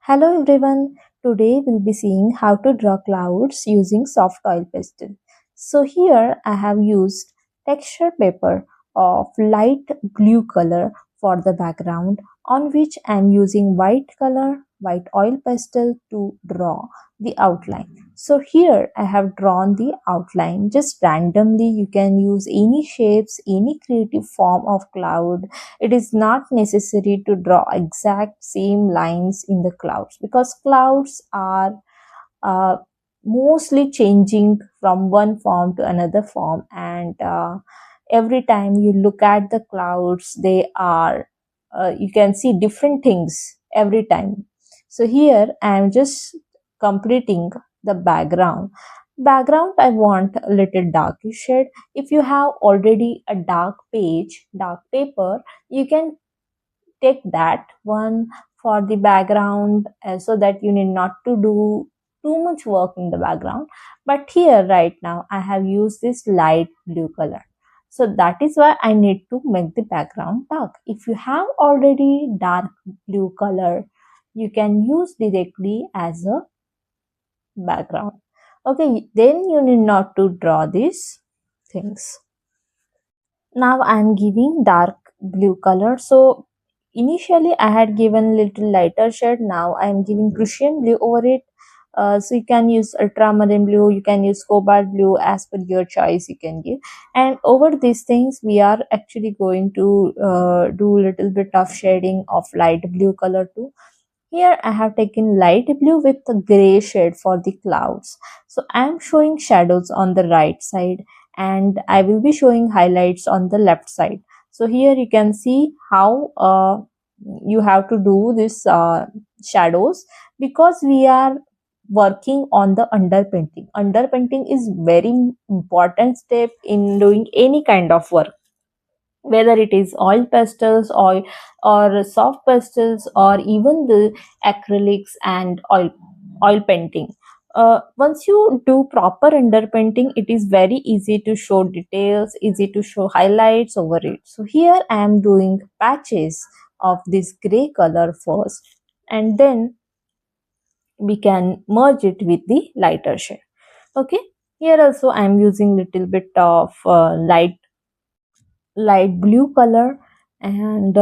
Hello everyone. Today we'll be seeing how to draw clouds using soft oil pastel. So here I have used texture paper of light blue color for the background, on which I am using white oil pastel to draw the outline. So here I have drawn the outline just randomly. You can use any shapes, any creative form of cloud. It is not necessary to draw exact same lines in the clouds, because clouds are uh, mostly changing from one form to another form, and every time you look at the clouds, they are you can see different things every time. So here I am just completing the background. I want a little darkish shade. If you have already a dark paper, you can take that one for the background, so that you need not to do too much work in the background. But here right now I have used this light blue color, so that is why I need to make the background dark. If you have already dark blue color, you can use directly as a background. Okay, then you need not to draw these things. Now I am giving dark blue color. So initially I had given little lighter shade. Now I am giving Prussian blue over it. So you can use ultramarine blue, you can use cobalt blue, as per your choice you can give. And over these things we are actually going to do little bit of shading of light blue color too. Here I have taken light blue with a gray shade for the clouds. So I am showing shadows on the right side, and I will be showing highlights on the left side. So here you can see how you have to do this shadows, because we are working on the underpainting. Underpainting is very important step in doing any kind of work, whether it is oil pastels or soft pastels, or even the acrylics and oil painting. Once you do proper underpainting, it is very easy to show details, easy to show highlights over it. So here I am doing patches of this gray color first, and then we can merge it with the lighter shade. Okay, here also I am using little bit of light blue color, and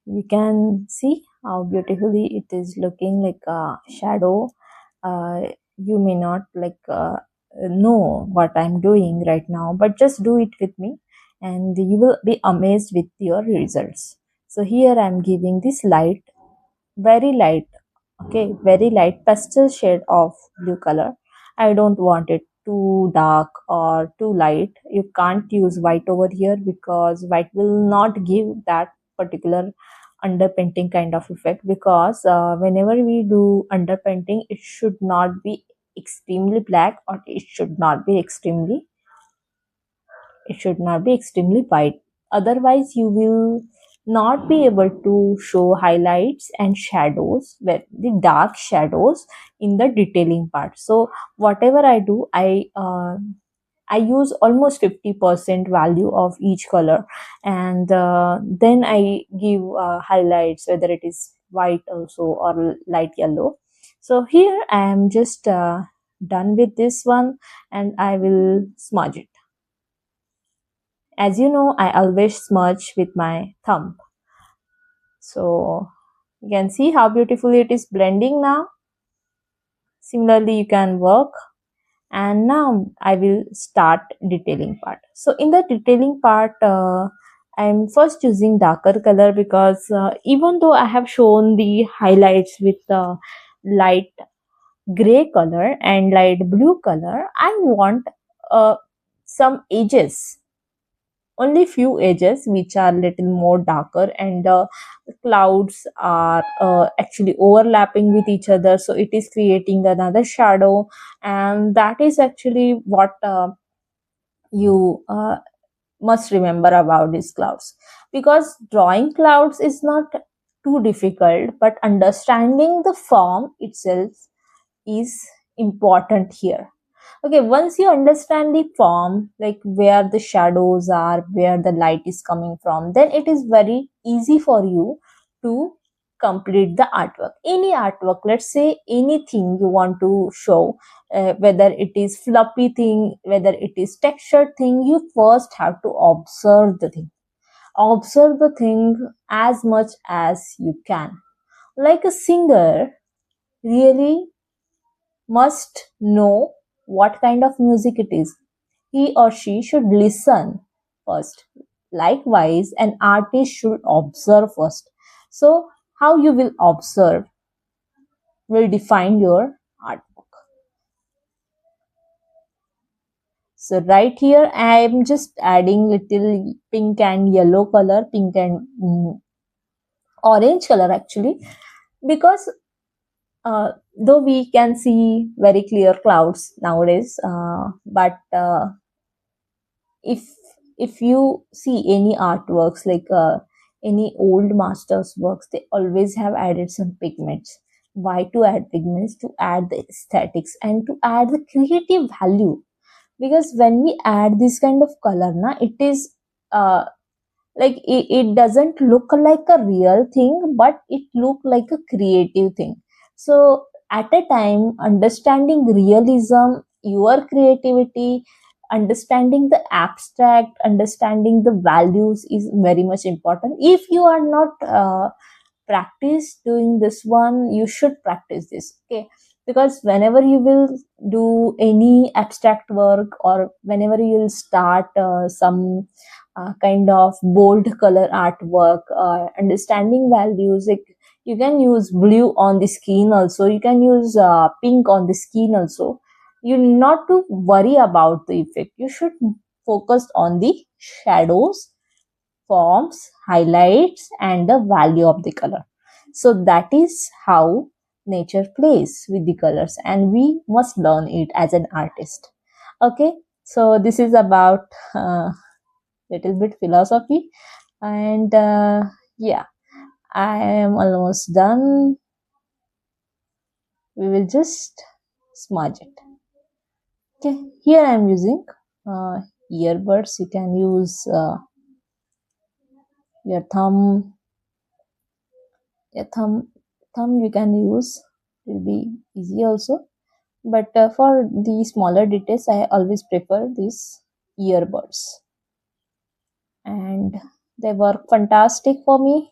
you can see how beautifully it is looking like a shadow. You may not know what I'm doing right now, but just do it with me and you will be amazed with your results. So here I'm giving this very light, okay, very light pastel shade of blue color. I don't want it too dark or too light. You can't use white over here, because white will not give that particular underpainting kind of effect. Because whenever we do underpainting, extremely black or it should not be extremely white. Otherwise you will not be able to show highlights and shadows, where the dark shadows in the detailing part. So whatever I do, I use almost 50% value of each color, and then I give highlights, whether it is white also or light yellow. So here I am just done with this one, and I will smudge it. As you know, I always smudge with my thumb. So you can see how beautifully it is blending now. Similarly, you can work. And now I will start detailing part. So in the detailing part, I'm first using darker color, because even though I have shown the highlights with light gray color and light blue color, I want some edges, only few edges which are little more darker, and the clouds are actually overlapping with each other, so it is creating another shadow. And that is actually what you must remember about these clouds, because drawing clouds is not too difficult, but understanding the form itself is important here. Okay, once you understand the form, like where the shadows are, where the light is coming from, then it is very easy for you to complete the artwork. Any artwork, let's say anything you want to show, whether it is fluffy thing, whether it is textured thing, you first have to observe the thing. Observe the thing as much as you can. Like a singer really must know what kind of music it is. He or she should listen first. Likewise, an artist should observe first. So, how you will observe will define your artwork. So, right here, I am just adding little pink and yellow color, pink and orange color actually, because though we can see very clear clouds nowadays, but if if you see any artworks like any old masters works, they always have added some pigments. Why to add pigments? To add the aesthetics and to add the creative value. Because when we add this kind of color na, it is uh, like it doesn't look like a real thing, but it look like a creative thing. So at a time, understanding realism, your creativity, understanding the abstract, understanding the values is very much important. If you are not practice doing this one, you should practice this, okay? Because whenever you will do any abstract work, or whenever you will start some kind of bold color artwork, understanding values, like you can use blue on the skin also, you can use pink on the skin also. You not to worry about the effect, you should focus on the shadows, forms, highlights, and the value of the color. So that is how nature plays with the colors, and we must learn it as an artist. Okay, so this is about little bit philosophy, and yeah, I am almost done. We will just smudge it. Okay, here I am using earbuds. You can use your your thumb you can use, it will be easy also, but for the smaller details I always prefer these earbuds, and they work fantastic for me.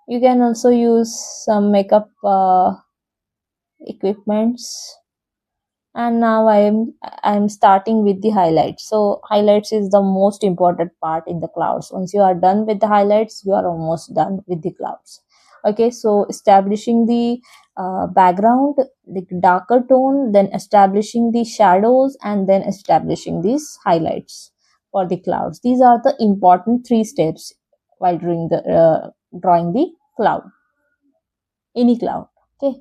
You can also use some makeup equipments. And now I'm starting with the highlights. So highlights is the most important part in the clouds. Once you are done with the highlights, you are almost done with the clouds. Okay, so establishing the background, the darker tone, then establishing the shadows, and then establishing these highlights for the clouds. These are the important three steps while drawing the cloud, any cloud. Okay.